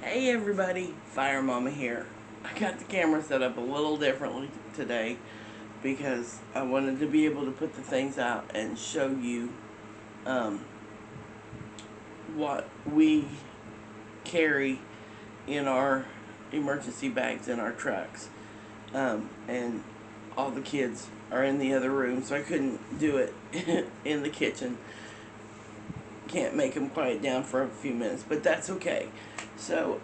Hey everybody, Fire Mama here. I got the camera set up a little differently today because I wanted to be able to put the things out and show you um, what we carry in our emergency bags in our trucks. And all the kids are in the other room, so I couldn't do it in the kitchen. Can't make them quiet down for a few minutes, but that's okay. So,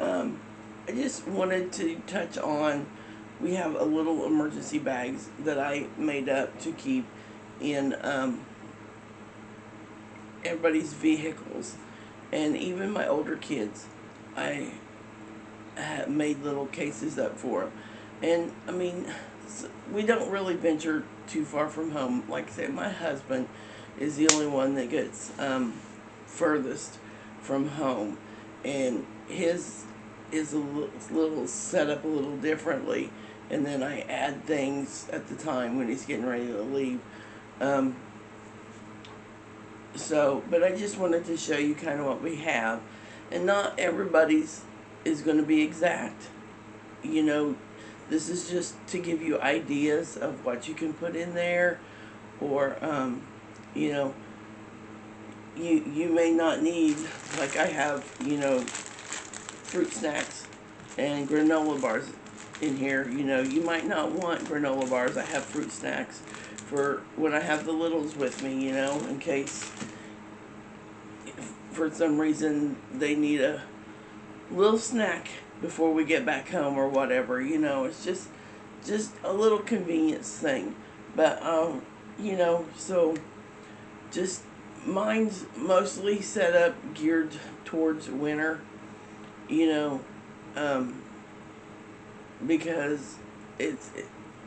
I just wanted to touch on, we have a little emergency bags that I made up to keep in everybody's vehicles, and even my older kids. I have made little cases up for them. And I mean, we don't really venture too far from home. Like I said, my husband is the only one that gets furthest from home, and his is a little set up a little differently, and then I add things at the time when he's getting ready to leave. Um, but I just wanted to show you kind of what we have, and not everybody's is going to be exact. You know, this is just to give you ideas of what you can put in there, or you know, you may not need, like I have, fruit snacks and granola bars in here. You might not want granola bars. I have fruit snacks for when I have the littles with me, in case for some reason they need a little snack before we get back home or whatever. It's just a little convenience thing. But so just mine's mostly set up geared towards winter, you know, um, because it's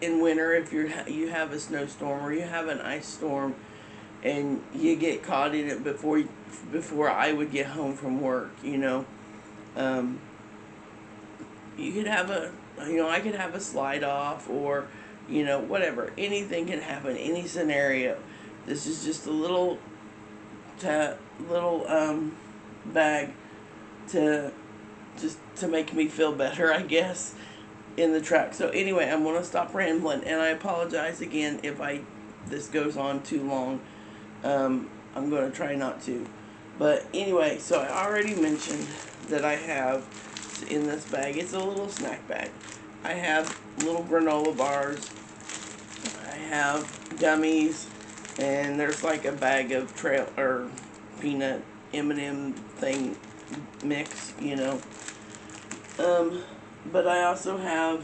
in winter. If you have a snowstorm or you have an ice storm and you get caught in it before I would get home from work, um, you could have I could have a slide off, or whatever. Anything can happen, any scenario. This is just a little bag to just to make me feel better, I guess, in the truck. So anyway, I'm gonna stop rambling, and I apologize again if this goes on too long. I'm gonna try not to. But anyway, so I already mentioned that I have in this bag. It's a little snack bag. I have little granola bars. I have gummies, and there's like a bag of trail or peanut M&M thing mix, But I also have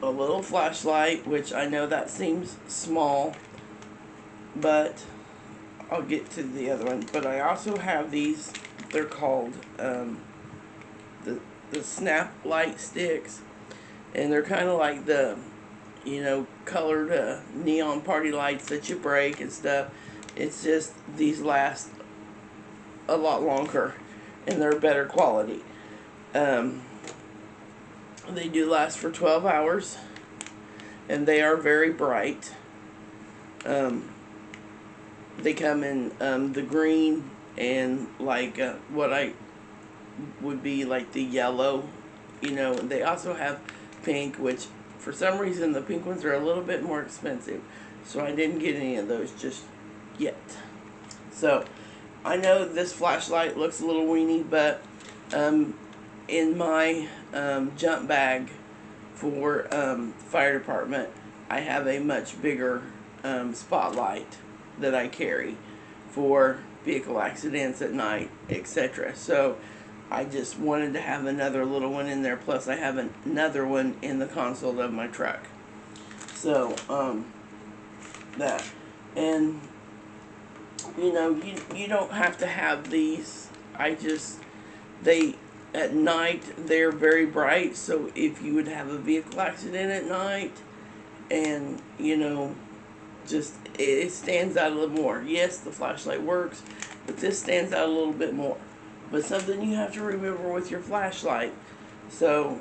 a little flashlight, which I know that seems small, but I'll get to the other one. But I also have these. They're called the Snap Light Sticks, and they're kind of like the colored neon party lights that you break and stuff. It's just these last a lot longer, and they're better quality. They do last for 12 hours, and they are very bright. They come in the green and like what I would be like the yellow, and they also have pink, which for some reason the pink ones are a little bit more expensive, so I didn't get any of those just yet. So I know this flashlight looks a little weenie, but in my jump bag for fire department, I have a much bigger spotlight that I carry for vehicle accidents at night, etc. So I just wanted to have another little one in there. Plus I have another one in the console of my truck. So that, and you don't have to have these. They at night they're very bright, so if you would have a vehicle accident at night, and just it stands out a little more. Yes, the flashlight works, but this stands out a little bit more. But something you have to remember with your flashlight, so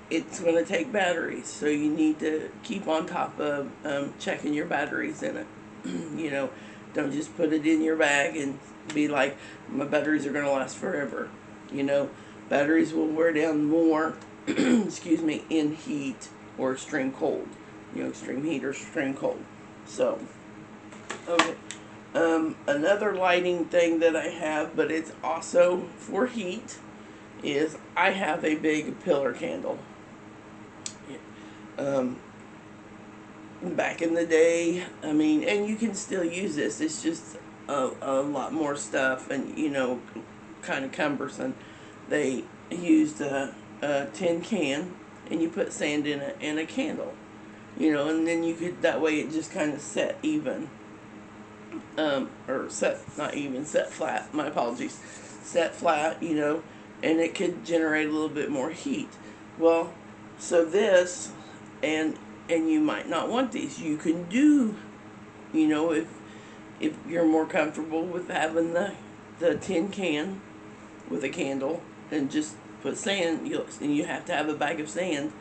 it's going to take batteries, so you need to keep on top of checking your batteries in it. Don't just put it in your bag and be like, my batteries are going to last forever. You know, batteries will wear down more, excuse me, in heat or extreme cold. You know, extreme heat or extreme cold. So, okay. Another lighting thing that I have, but it's also for heat, is I have a big pillar candle. Um, Back in the day, I mean, and you can still use this. It's just a lot more stuff, and you know, kind of cumbersome. They used a tin can, and you put sand in it and a candle, you know, and then you could, that way it just kind of set even, or set, not even, set flat, my apologies, set flat, you know, and it could generate a little bit more heat. Well, so this, and you might not want these. You can do, you know, if you're more comfortable with having the tin can with a candle and just put sand, and you have to have a bag of sand.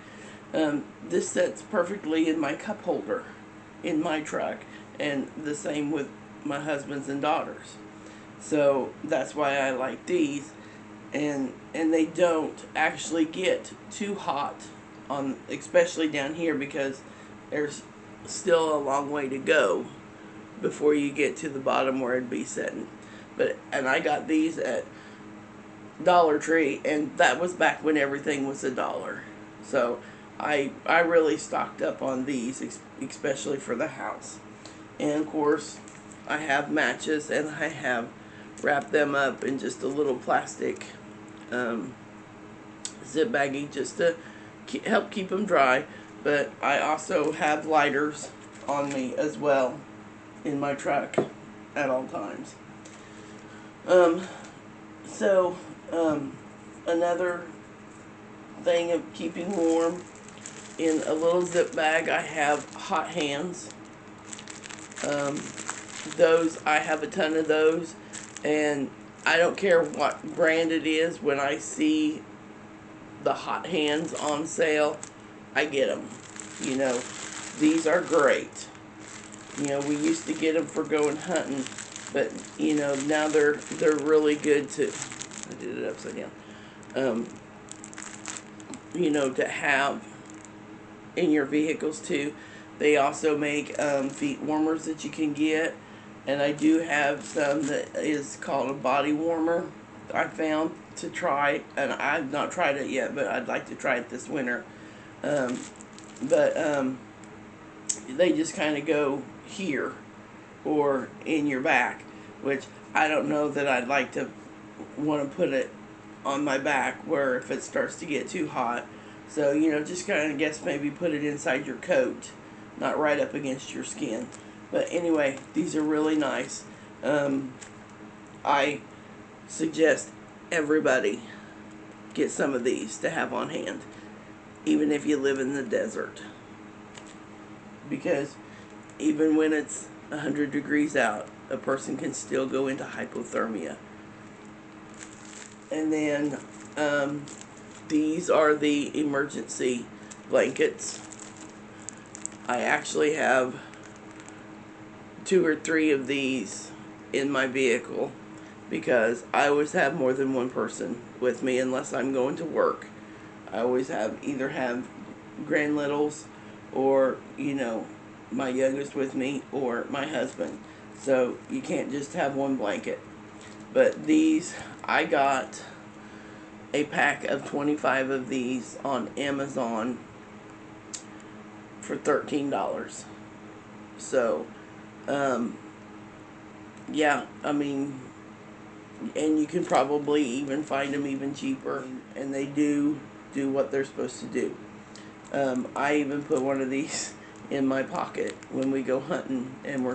This sets perfectly in my cup holder in my truck, and the same with my husband's and daughters. So that's why I like these, and they don't actually get too hot on, especially down here, because there's still a long way to go before you get to the bottom where it'd be setting. And I got these at Dollar Tree, and that was back when everything was $1. So I really stocked up on these, especially for the house. And of course, I have matches, and I have wrapped them up in just a little plastic zip baggie just to help keep them dry. But I also have lighters on me as well in my truck at all times. Another thing of keeping warm, in a little zip bag I have hot hands. Those, I have a ton of those, and I don't care what brand it is. When I see the hot hands on sale, I get them. You know, these are great. You know, we used to get them for going hunting, but you know, now they're really good to, I did it upside down, you know, to have in your vehicles too. They also make feet warmers that you can get, and I do have some that is called a body warmer I found to try, and I've not tried it yet, but I'd like to try it this winter. They just kind of go here or in your back, which I don't know that I'd like to want to put it on my back where if it starts to get too hot. So, you know, just kind of guess maybe put it inside your coat, not right up against your skin. But anyway, these are really nice. I suggest everybody get some of these to have on hand, even if you live in the desert. Because even when it's 100 degrees out, a person can still go into hypothermia. And then these are the emergency blankets. I actually have 2 or 3 of these in my vehicle because I always have more than one person with me unless I'm going to work. I always either have grand littles or, you know, my youngest with me or my husband. So you can't just have one blanket. But these, I got a pack of 25 of these on Amazon for $13. So, yeah, I mean, and you can probably even find them even cheaper, and they do what they're supposed to do. I even put one of these in my pocket when we go hunting, and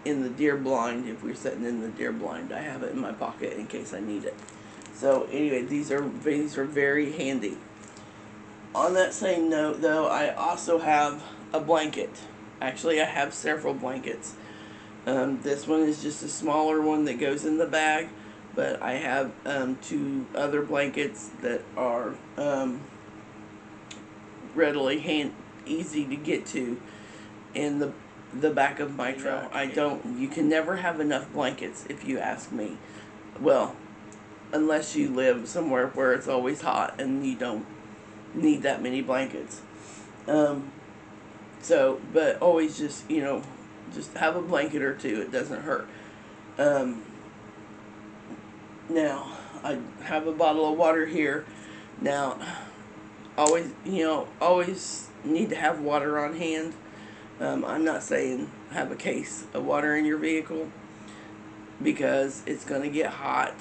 in the deer blind, if we're sitting in the deer blind, I have it in my pocket in case I need it. So anyway, these are very handy. On that same note, though, I also have a blanket. Actually, I have several blankets. This one is just a smaller one that goes in the bag, but I have 2 other blankets that are readily easy to get to in the back of my truck. You can never have enough blankets, if you ask me. Well, unless you live somewhere where it's always hot and you don't need that many blankets. But always just, just have a blanket or two. It doesn't hurt. Um, Now, I have a bottle of water here. Now, always need to have water on hand. I'm not saying have a case of water in your vehicle, because it's going to get hot,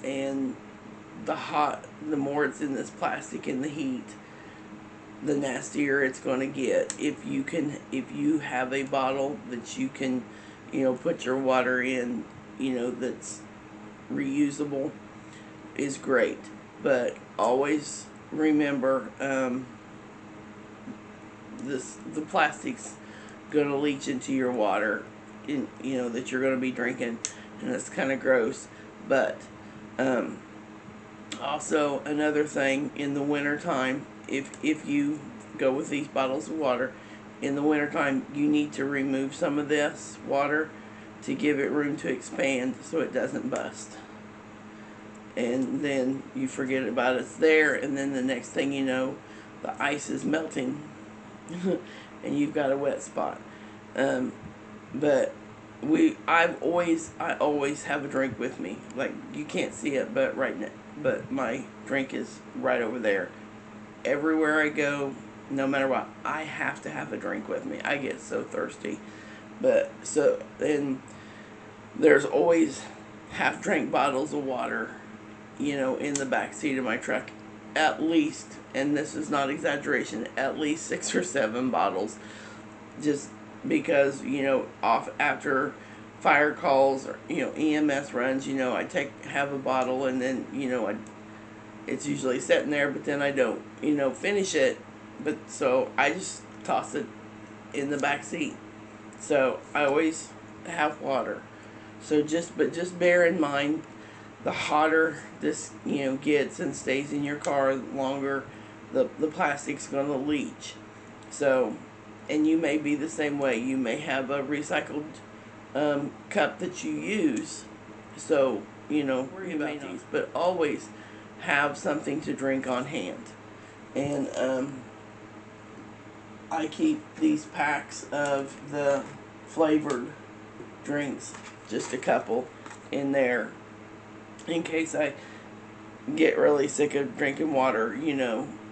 and the more it's in this plastic in the heat, the nastier it's going to get. If you have a bottle that you can, put your water in, that's reusable, is great. But always remember, the plastic's gonna leach into your water, that you're gonna be drinking, and it's kind of gross. But also another thing, in the wintertime, if you go with these bottles of water in the wintertime, you need to remove some of this water to give it room to expand so it doesn't bust. And then you forget about it's there, and then the next thing you know, the ice is melting and you've got a wet spot. But I always have a drink with me. Like, you can't see it, but but my drink is right over there. Everywhere I go, no matter what, I have to have a drink with me. I get so thirsty. And there's always half-drink bottles of water, in the back seat of my truck. At least, and this is not exaggeration, at least 6 or 7 bottles. Just because, off after fire calls or, EMS runs, I have a bottle, and then, it's usually sitting there, but then I don't, finish it. But so I just toss it in the back seat. So I always have water. So just bear in mind, the hotter this gets and stays in your car longer, the plastic's gonna leach. So, and you may be the same way. You may have a recycled cup that you use. So worry about these, but always have something to drink on hand. And I keep these packs of the flavored drinks, just a couple in there, in case I get really sick of drinking water,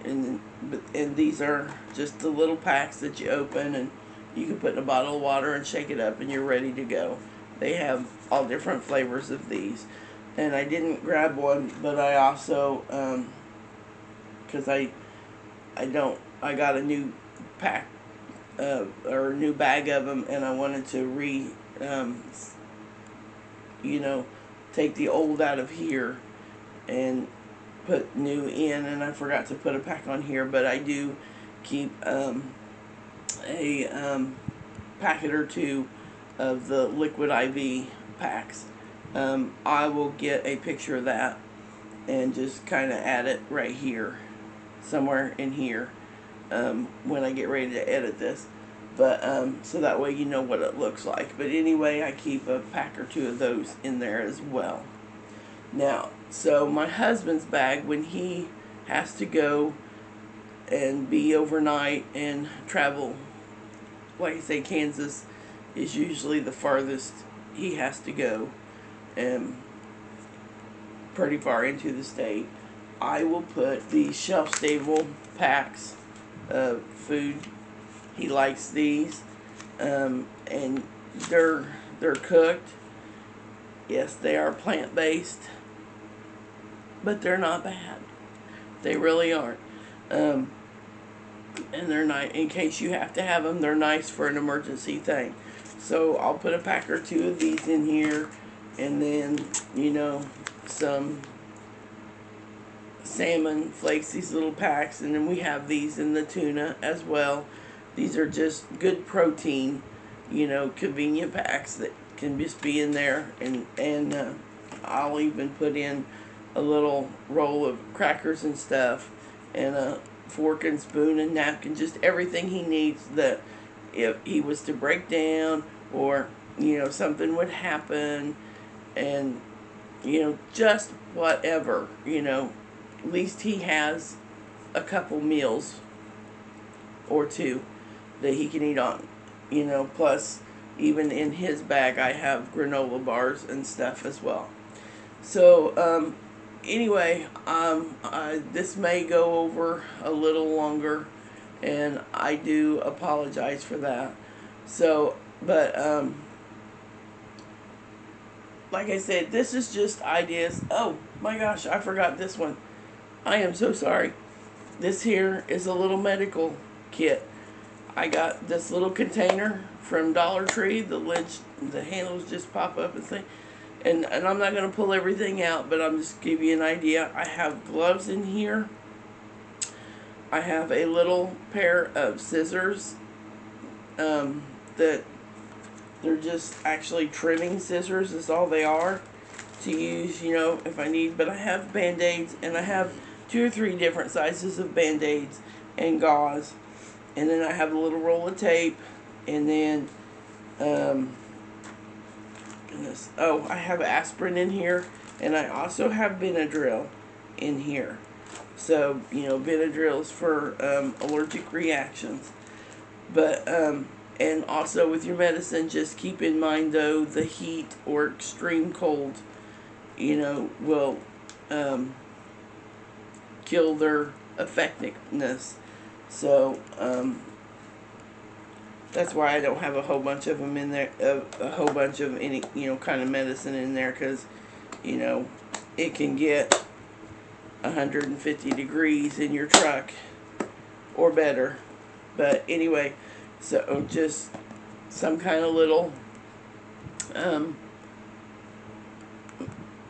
and these are just the little packs that you open, and you can put in a bottle of water and shake it up, and you're ready to go. They have all different flavors of these. And I didn't grab one, but I also, because I got a new pack, or a new bag of them, and I wanted to take the old out of here and put new in, and I forgot to put a pack on here, but I do keep a packet or two of the Liquid IV packs. I will get a picture of that and just kind of add it right here, somewhere in here, when I get ready to edit this. But so that way you know what it looks like. But anyway, I keep a pack or two of those in there as well. Now, so my husband's bag, when he has to go and be overnight and travel, like I say, Kansas is usually the farthest he has to go, and pretty far into the state. I will put these shelf-stable packs of food. He likes these, and they're cooked. Yes, they are plant-based, but they're not bad. They really aren't. And they're nice in case you have to have them. They're nice for an emergency thing. So I'll put a pack or two of these in here, and then some salmon flakes, these little packs, and then we have these in the tuna as well. These are just good protein, convenient packs that can just be in there, and I'll even put in a little roll of crackers and stuff, and a fork and spoon and napkin, just everything he needs, that if he was to break down, or something would happen, and just whatever, at least he has a couple meals or two that he can eat on, plus even in his bag I have granola bars and stuff as well. So, anyway, this may go over a little longer, and I do apologize for that. So, but, like I said, this is just ideas. Oh my gosh, I forgot this one. I am so sorry. This here is a little medical kit. I got this little container from Dollar Tree. The handles just pop up and thing. And I'm not going to pull everything out, but I'm just give you an idea. I have gloves in here. I have a little pair of scissors that they're just actually trimming scissors is all they are to use, if I need. But I have Band-Aids, and I have 2 or 3 different sizes of Band-Aids and gauze. And then I have a little roll of tape, and then, I have aspirin in here, and I also have Benadryl in here. So, Benadryl is for allergic reactions. But, and also with your medicine, just keep in mind, though, the heat or extreme cold, will kill their effectiveness. So, that's why I don't have a whole bunch of them in there, a whole bunch of any, kind of medicine in there, because, it can get 150 degrees in your truck or better. But anyway, so just some kind of little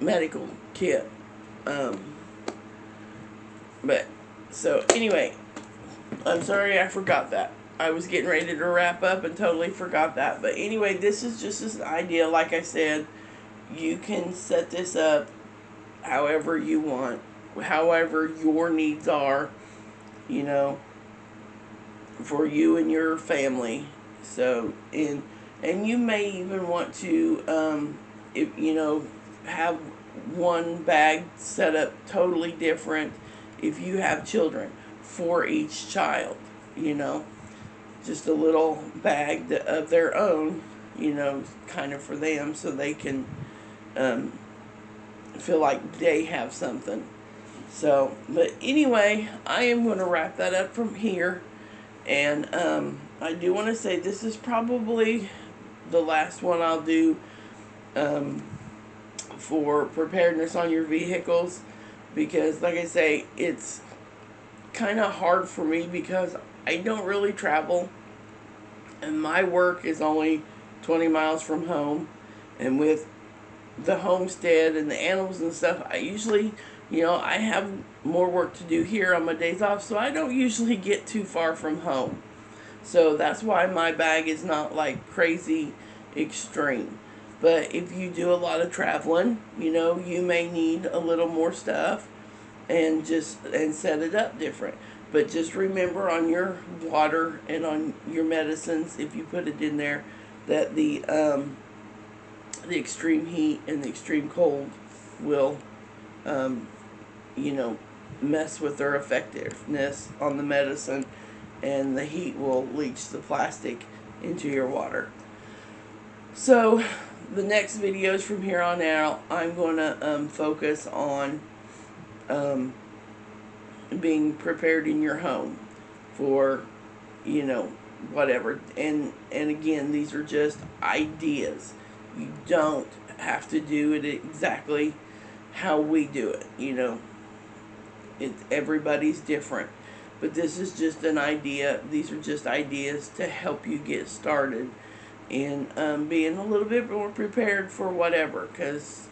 medical kit. But so anyway, I'm sorry I forgot that. I was getting ready to wrap up and totally forgot that. But anyway, this is just an idea. Like I said, you can set this up however you want, however your needs are, for you and your family. So, and you may even want to, have one bag set up totally different if you have children for each child, just a little bag of their own, kind of for them, so they can feel like they have something. So, but anyway, I am going to wrap that up from here. And I do want to say this is probably the last one I'll do for preparedness on your vehicles, because like I say, it's kind of hard for me because I don't really travel, and my work is only 20 miles from home, and with the homestead and the animals and stuff, I usually, I have more work to do here on my days off, so I don't usually get too far from home. So that's why my bag is not like crazy extreme. But if you do a lot of traveling, you may need a little more stuff and set it up different. But just remember on your water and on your medicines, if you put it in there, that the extreme heat and the extreme cold will, mess with their effectiveness on the medicine, and the heat will leach the plastic into your water. So the next videos from here on out, I'm going to focus on being prepared in your home for, whatever. And again, these are just ideas. You don't have to do it exactly how we do it, everybody's different. But this is just an idea. These are just ideas to help you get started in being a little bit more prepared for whatever, because,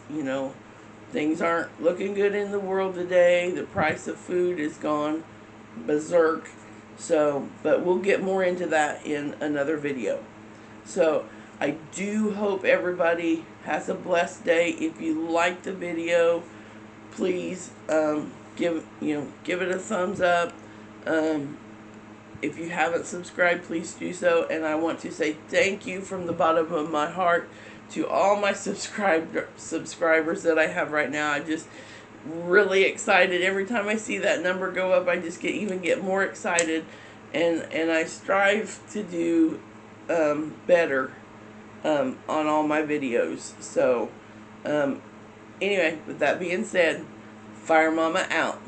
things aren't looking good in the world today. The price of food has gone berserk. So, but we'll get more into that in another video. So, I do hope everybody has a blessed day. If you like the video, please give it a thumbs up. If you haven't subscribed, please do so. And I want to say thank you from the bottom of my heart to all my subscribers that I have right now. I'm just really excited. Every time I see that number go up, I just get more excited, and I strive to do better on all my videos. So anyway, with that being said, Fire Mama out.